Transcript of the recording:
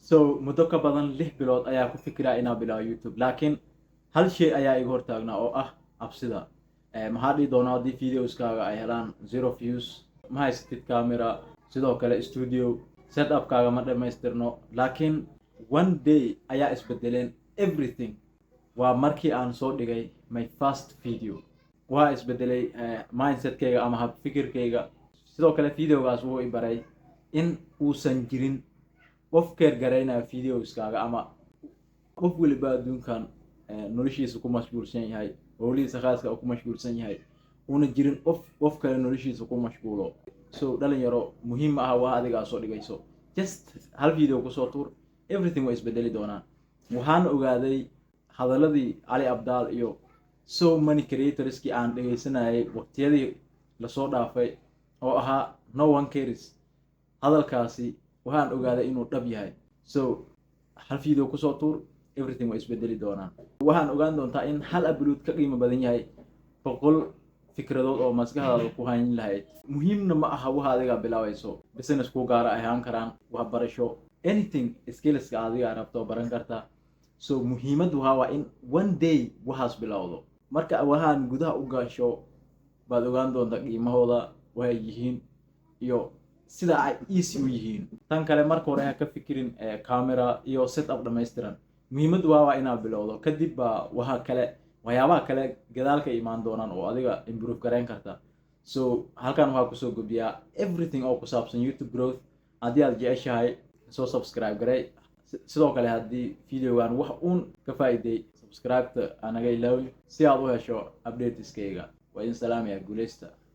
so muddo ka badan 6 bilood ayaa ku fikiraa inaan bilaabo YouTube laakiin hal shay ayaa iga hortaagnaa oo ah absida maxaa dhihi doonaa haddii videoskaaga ay helaan 0 views ma haysatid camera sidoo kale studio setupkaaga ma dhammaystirno laakiin one day ayaa isbedeleen everything waa markii aan soo dhigay my first video waa isbedelay mindsetkayga ama hab fikirkayga sidoo kale videogaas wuu i baray in uusan jirin qof keergaraynaya videoskaaga ama qof waliba adduunkan noloshiisa ku mashquulsan yahay howlihiisa khaaska ku mashquulsan yahay una jirin qof kale noloshiisa ku mashquulo so dhalinyaro muhiim ah waa adiga soo dhigayso just hal video ku soo tuur everything waa isbedeli doonaan waxaan ogaaday hadaladii Ali Abdaal iyo so many creators ki aan dhageysanayay waqtiyadii la soo dhaafay oo ahaa no one cares hadalkaasi waxaan ogaaday inuu dhab yahay so hal video ku soo tuur everything waa isbedeli doonaan waxaan ogaan doontaa in hal upload ka qiimo badan yahay 100 fikradood oo maskaxdaada ku hayn lahayd muhiimna ma aha waxa adiga bilaabayso business ku gaar ah ahaan karaan wax barasho anything skills ka adiga rabto baran kartaa so muhiimadu waa in one day waxaas bilowdo marka waxaan gudaha u gaasho baad ogaan doontaa qiimahooda waxay yihiin iyo sida ay easy u yihiin tan kale marka hore ka fikirin camera iyo setup dhammaystiran muhiimadu waa inaad bilowdo kadib waxa kale waxyaabaha kale gadaalka imaan doonaan oo adiga improve gareyn karta so halkan waxaa kusoo gudbiyaa everything oo ku saabsan YouTube growth haddii aad jeceshahay soo subscribe garey sidoo kale haddii videogan wax uun ka faa'iiday subscribe anaga ilaawin si aad u hesho updateskayga waa in salaam ya guuleysta